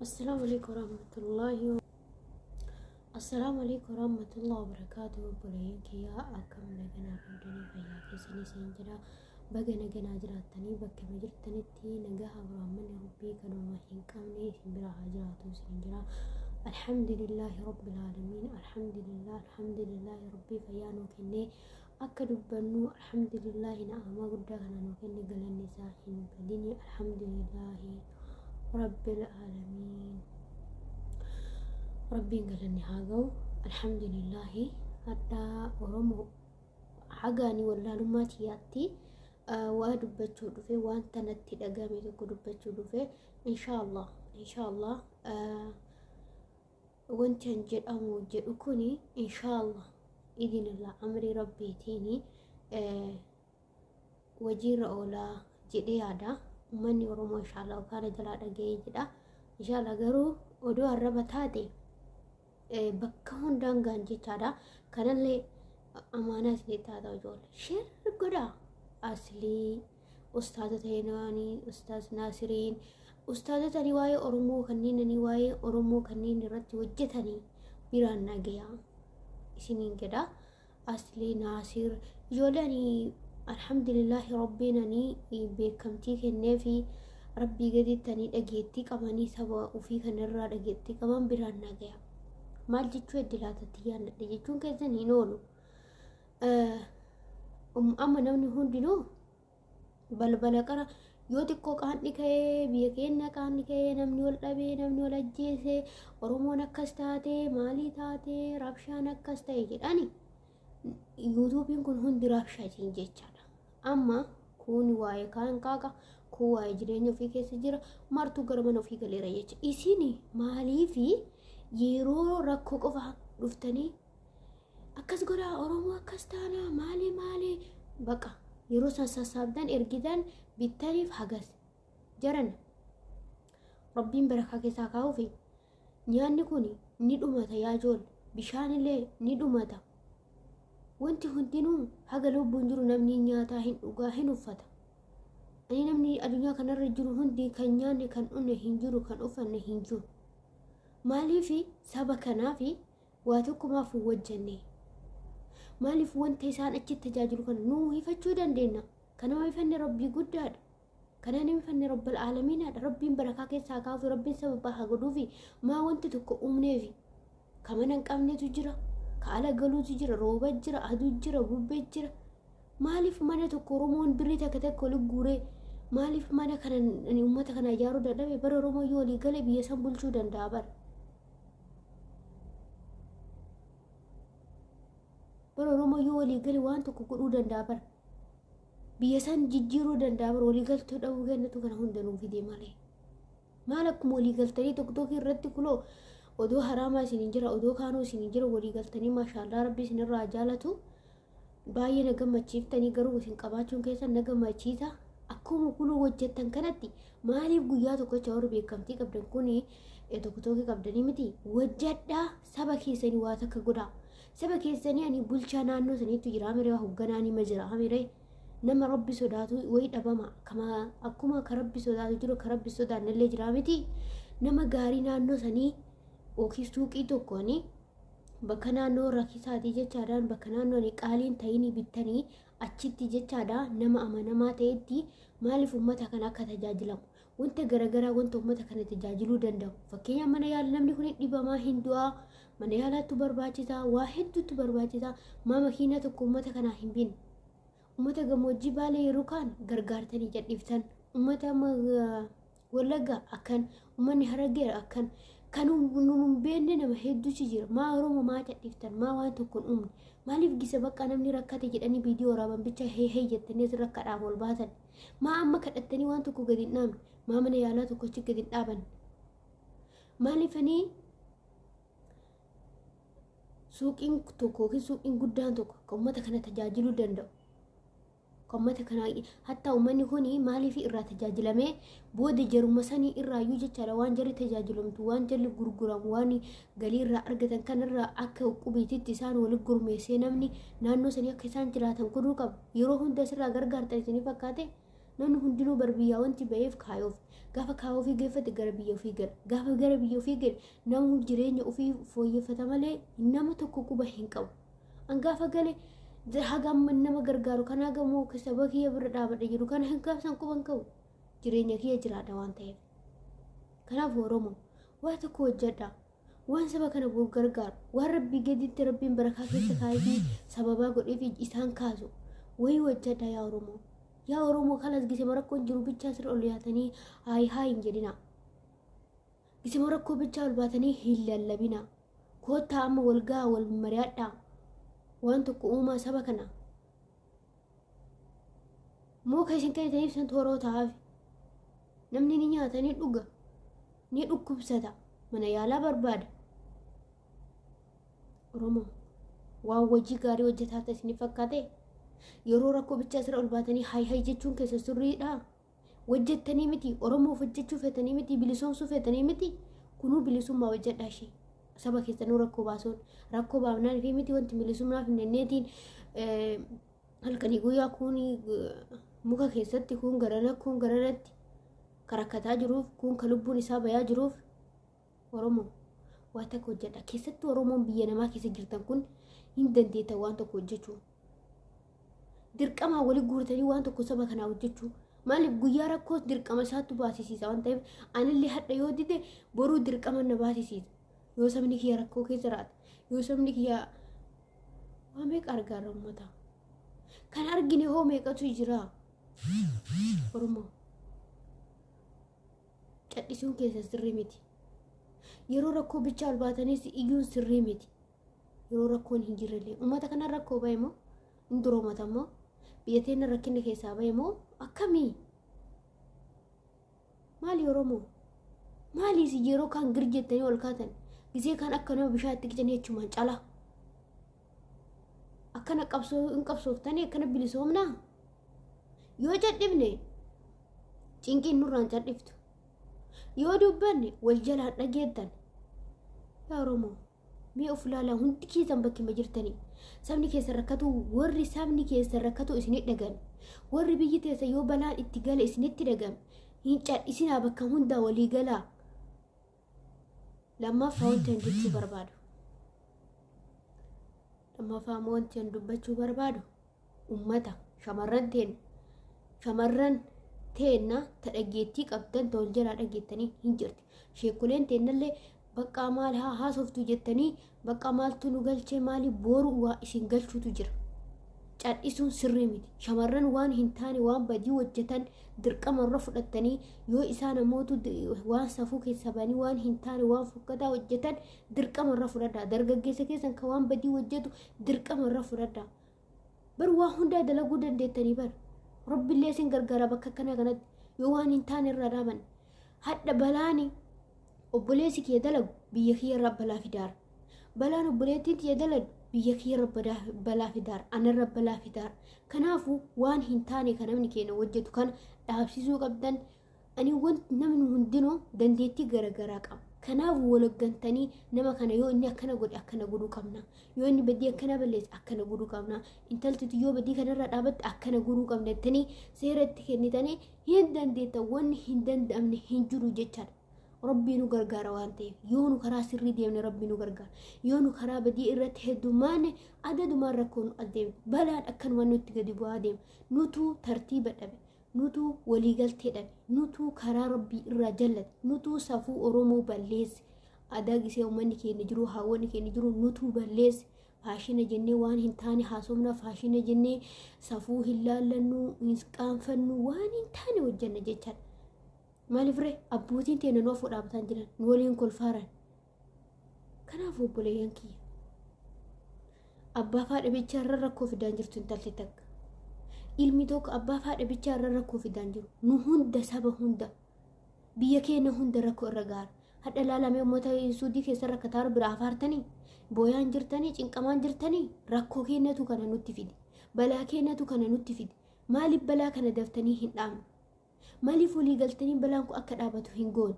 السلام عليكم ورحمة الله السلام عليكم ورحمة الله وبركاته. بوليك يا أكم لجنا رمضان فيا كيسني سنجرا بجنا جنا جراتني بك مجرتني تي نجاها برامن ربي كانوا ما كامني سنجرا هجراتو سنجرا. الحمد لله رب العالمين، الحمد لله ربي فيانو كني أكد بنو الحمد لله نعم قدرنا نكني قال النساء بديني الحمد لله رب العالمين. ربي قالني هاجو الحمد لله. حتى ورمو حقاني ولا لما تياتي وادبتشو دفي وانت نتي دقامي دبتشو دفي إن شاء الله إن شاء الله وانت نجد أمو جد أكوني إن شاء الله إذن الله أمري ربي تيني وجير أولا جدي هذا مني ورمو إن شاء الله وكان جلا دقاي جدا إن شاء الله قرو ودو الربط هذه بكون دانغان جيتادا كان لي أمانة سنتادا وجول شير قدا أصلي أستاذ تيناني أستاذ ناصرين أستاذ تنيواي أرمو كنين نيواي أرمو كنين رت وجتني بيران ناجيا سنين كدا أصلي ناصر جولاني الحمد لله ربنا ني بكمتي كنفي ربي قدي تاني دقيتي كماني سوا وفي كنرا دقيتي كمان بيران ناجيا maal jechuu eddilaatatti yaannadhe jechuun keessan hin oolu. Amma namni hundinuu balbala qara yoo xiqqoo qaanni ka'ee biyya keenya qaanni ka'ee namni wal dhabee namni wal ajjeesee Oromoon akkas taatee maalii taatee rabshaan akkas ta'e jedhani yuutuubiin kun hundi rabshaatiin jechaadha. Amma kun waa'ee kaan qaaqa kun waa'ee jireenya ofii keessa jira martuu gara mana ofii galeera jecha isin maaliifi yeroo rakkoo qofa dhuftanii akkas godha Oromoo akkas taana maali baqa yeroo sassaabdan ergidan bittaniif hagas jaran rabbiin barakaa keessaa kaa'uufi nyaanni kun ni dhumata yaa ijoollee bishaanillee ni dhumata wanti hundinuu haga lubbuun jiru namni nyaataa hin dhugaa hin uffata. Ani namni addunyaa kanarra jiru hundi kan nyaanne kan dhunne hin jiru kan uffanne hin jiru. maaliif saba kanaafi waa tokkumaaf wajjannee maaliif wanta isaan achi tajaajilu kan nuu hifachuu dandeenya. kana ma hifanne rabbii guddaadha, kana nama hifanne rabbul aalamiinaadha. rabbiin barakaa keessaa kaa'uuf rabbiin sababa haa godhuufi maa wanti tokko uumneefi kamana hin qabnetu jira, kaala galuutu jira, rooba jira, aduu jira, bubbee jira. maaliif mana tokko Oromoon birrii takka oli guuree maaliif mana kana uummata kana ijaaruu dadhabe? bara Oromoo yoo olii galee biyya san bulchuu danda'a bara Oromoo yoo walii galee waan tokko godhuu danda'a bara biyya san jijjiiruu danda'a bara walii galtuu dhabuu kennatu kana hunda nuuf fide malee maal akkuma walii galtanii tokko irratti kuloo odoo haraamaa isin jira odoo kaanoo isin jira walii galtanii maashaallah rabbi isin irraa jaalatu baay'ee na gammachiiftanii garuu isin qabaachuun keessan na gammachiisa. akkuma kuloo hojjettan kanatti maaliif guyyaa tokkocha warra beekamtii qabdan kuni tokko qabdanii miti wajjadhaa saba keessanii waa takka godhaa. saba keessanii ani bulchaa naannoo saniitu jira amire hogganaanii ma jira amire nama rabbi sodaatu way dhabama kama akkuma ka rabbi sodaatu jiru ka rabbi sodaannallee jira miti. nama gaarii naannoo sanii ookii suuqii tokkooni bakka naannoo rakisaatii jechaadhaan bakka naannoo qaaliin ta'ini bittanii achitti jechaadha nama amanamaa ta'etti maaliif ummata kana akka tajaajilamu wanta garagaraa wanta ummata kana tajaajiluu danda'u. fakkeenyaaf mana yaala namni kun dhibamaa hin du'aa mana yaalaatu barbaachisa waa hedduutu barbaachisa. maa makiina tokko ummata kanaa hin binne ummata gammoojjii baalee yeroo kaan gargaartanii jadhiiftan ummata wallaggaa akkan ummanni harargee akkan kan nun beenne nama hedduutu jira. maa Oromoo maa jadhiiftan maa waan tokko hin uumne maaliif gisa bakka namni rakkate jedhanii viidiyoo waraaban bicha hee jettanii asirra kadhaan ol baatan maa amma kadhattanii waan tokko gadi hin dhaabne maa mana yaalaa tokkochi gadi hin dhaaban maaliifanii suuqiin tokko yookiin suuqiin guddaan tokko kan uummata kana tajaajiluu danda'u kan uummata kana hatta uummanni kuni maaliif irraa tajaajilamee booda jaruma sanii irraayyuu jechaadha waan jarri tajaajilamtu waan jarri gurguramu waan galii irraa argatan kanarraa akka qubiititti isaan walitti gurmeessee namni naannoo sanii akka isaan jiraatan godhuu qaba. yeroo hunda asirraa gargaartan isinii fakkaate namni hundinuu barbiyyaa wanti ba'eef kaayoof gaafa kaayoofi geeffate gara biyya ofii gala gaafa gara biyya ofii gala namu jireenya ofii fooyyeffata malee nama tokko quba hin qabu an gaafa gale hagam nama gargaaru kana gamoo saba kiyya bira dhaabadhe jiru kana hin gaafsan quban qabu jireenya kiyya jiraadha waan ta'eef kanaaf Oromoo waa tokko hojjedha waan saba kana gargaaru waan rabbii gaditti rabbiin barakaa keessa kaayee sababaa godheef isaan kaasu way hojjedha yaa Oromoo kanas gisema rakkoon jiru bichaa sir ol yaatanii haay hin jedhina gisema rakkoo bichaa ol baatanii hin lallabina koottaa amma walgaa wal mari'adha waan tokko uumaa saba kana moo ka isin kennitaniif san tooroo ta'aaf namni ni nyaata ni dhuga ni dhukkubsata mana yaalaa barbaada Oromoo waan wajji gaarii hojjetaa isin fakkaate yeroo rakkoo bichaa sira ol baatanii haay jechuun keessa sirriidha hojjettanii miti Oromoof hojjechuu feetanii miti bilisoomsuu feetanii miti kunuu bilisummaa hojjedhaa ishee saba keessanuu rakkoo baasuun rakkoo baafnaan fi miti wanti bilisummaaf hin dandeetiin halkanii guyyaa kun muka keessatti kun garanatti karakkataa jiruuf kun ka lubbuun isaa bayaa jiruuf Oromoo waa takka hojjedha keessatti Oromoon biyya namaa keessa jirtan kun hin dandeeta waan tokko hojjechuu dirqama wali guurtanii waan tokko saba kanaa hojjechuu maaliif guyyaa rakkoo dirqama isaatu baasisiisa waan ta'eef anillee hadha yoo dide boruu dirqama na baasisiisa yoo sabni kiyya rakkoo keessa jiraate yoo sabni kiyya waa meeqa argaara ummata kan argine hoo meeqatu jira Oromoo cadhisuun keessa sirrii miti yeroo rakkoo bichaa ol baataniis iyyuun sirrii miti yeroo rakkoon hin jirrellee ummata kana rakkoo ba'e moo hin duroomata moo biyyateen rakkinni keessaa ba'e moo akkamii maali Oromoo maaliis yeroo kan girjettanii ol kaatan gisee kan akka nama bishaan itti qicanii jechumaan cala akkana hin qabsooftanii akkana bilisoomnaa yoo cadhifne cinqiin nurraan cadhiftu yoo dubbanne wal jalaan dhageettan yaa Oromoo mee of ilaalaa hundi keessan bakkuma jirtanii sabni keessa rakkatu warri sabni keessa rakkatu isinit dhagan warri biyyi teessa yoo balaan itti gale isinitti dhagam hin cadhisinaa bakka hundaa walii galaa lammaffaa wanti an jechuu barbaadu lammaffaa wanti an dubbachuu barbaadu ummata shamarran teenna ta dhageettii qabdan ta wal jalaa dhageettanii hin jirti sheekuleen teennallee bakka maal haasoftu jettanii bakka maaltu nu galchee maali booru waa isin galchuutu jira cadhisuun sirrii miti shamarran waan hin taane waan badii hojjetan dirqamarra fudhattanii yoo isaan amootu waan safuu keessa banii waan hin taane waan fokkataa hojjetan dirqamarra fudhadhaa dargaggeessa keessan ka waan badii hojjetu dirqamarra fudhadhaa bar waa hundaa dalaguu dandeettanii bar rabbillee isin gargaara bakka kana kanatti yoo waan hin taane irra dhaaban hadha balaani obboleessi kee dalagu biyya kiyya irraa balaa fidaara balaan obboleettiin kiyya dalagu biyya kiyya irraa balaa fidaara anarra balaa fidaara kanaafuu waan hin taane kan namni keenya hojjetu kana dhaabsisuu qabdan ani wanti namni hundinuu dandeettii garagaraa qaba kanaafuu walaggantanii nama kana yoo inni akkana godhe akkana godhuu qabna yoo inni badii akkana balleesse akkana godhuu qabna intaltitu yoo badii kanarra dhaabatte akkana godhuu qabna jettanii seeratti kennitanii hin dandeettan wanni hin danda'amne hin jiru jechaadha rabbii nu gargaara waan ta'eef yoo nu karaa sirrii deemne rabbii nu gargaara yoo nu karaa badii irratti heddummaanne adadumaan rakkoo nu adeemne balaan akkanuma nutti gadi bu'aa deema nutuu tartiiba dhabe nutuu waliigaltee dhabe nutuu karaa rabbii irraa jallate nutuu safuu Oromoo balleesse aadaa gisee uummanni keenya jiru haawwanni keenya jiru nutuu balleesse faashina jennee waan hin taane haasofna faashina jennee safuu hin laallannu hin qaanfannu waan hin taane hojjanna jechaadha maaliif ree abbootiin teenya nu afuu dhaabatan jiran nu waliin kolfaaran kanaaf obboleeyyan kiyya abbaa faadha bichaa irra rakkoo fidaan jirtu intalti takka ilmi tokko abbaa faadha bichaa irra rakkoo fidaan jiru nu hunda saba hunda biyya keenya hunda rakkoo irra gaara hadha laalamee uummata suudii keessa rakkataa biraa afaartanii booyaan jirtanii cinqamaan jirtanii rakkoo keenyatu kana nutti fidi balaa keenyatu kana nutti fidi maaliif balaa kana daftanii hin dhaamne maaliif walii galtanii balaan kun akka dhaabatu hin goone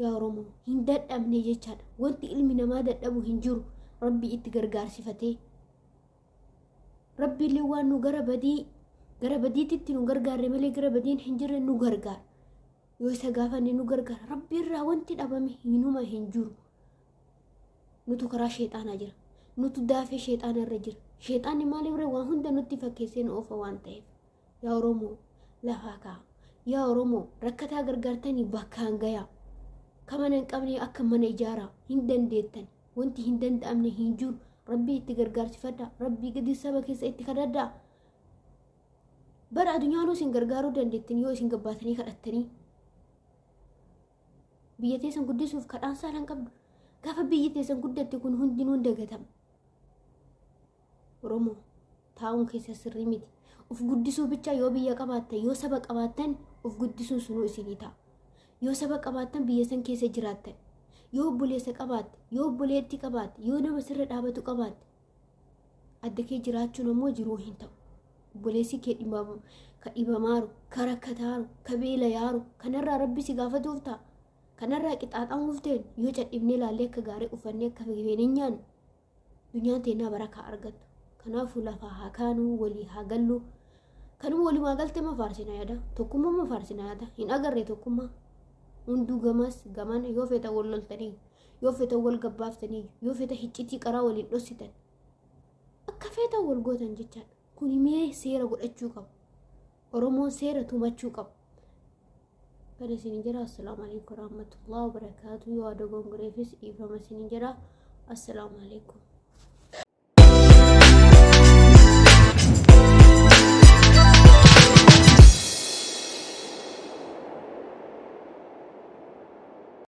yaa Oromoo hin dadhabne jechaadha wanti ilmi namaa dadhabu hin jiru rabbi itti gargaarsifatee rabbiillee waan nu gara badii gara badiititti nu gargaarre malee gara badiin hin jirre nu gargaara. Yoo isa gaafanne nu gargaara. Rabbi irraa wanti dhabame hinuma hin jiru. Nutu karaa sheexaanaa jira. Nutu daafee sheexaana irra jira. Sheexaanni maaliif irra waan hunda nutti fakkeessee nu oofa waan ta'eef. Yaa Oromoo lafaa ka'a. Yaa Oromoo rakkataa gargaartanii bakkaan gayaa. Kamana hin qabne akka mana ijaaraa hin dandeettan. Wanti hin danda'amne hin jiru. Rabbi itti gargaarsifadha. Rabbi gadi saba keessa itti kadhadhaa. Bara addunyaa nu isin gargaaruu dandeettan yoo isin gabbaatanii kadhattanii. Biyya teessan guddisuuf kadhaan saalaan qabdu. Gaafa biyyi teessan guddatte kun hundinuu dagatama. Oromoo taa'uun keessa sirrii miti. Uf guddisuu bichaa yoo biyya qabaattan yoo saba qabaattan uf guddisuun sunuu isinii ta'a. Yoo saba qabaattan biyya san keessa jiraattan. Yoo obboleessa qabaatte, yoo obboleetti qabaatte, yoo nama sirra dhaabatu qabaatte. Adda kee jiraachuun ammoo jiruu hin ta'u. Obboleessi kee ka dhibamaaru, ka rakkataaru, ka beelayaaru kanarraa Rabbi si gaafatuuf ta'a. Kanarraa qixaaxamuuf ta'en yoo cadhibnee laallee akka gaarii ufannee akka fageenii nyaannu dunyaan teennaa barakaa argattu. Kanaafuu lafaa haa kaanuu walii haa gallu. Kanuma walumaa galtee mafaarsina yaada. Tokkummaa mafaarsina yaada. Hin agarree tokkummaa. Hunduu gamas gaman yoo feta wal loltanii, yoo feta wal gabbaaftanii, yoo feta hiccitii qaraa waliin dhossitan. Akka feta wal gootan jechaadha. Kun mee seera godhachuu qabu. Oromoon seera tumachuu qabu. Kana isin jira. Assalaamu alaykum warahmatullahi wabarakatuh. Yoo adda gongoreefis dhiifama isin jira. Assalaamu alaykum.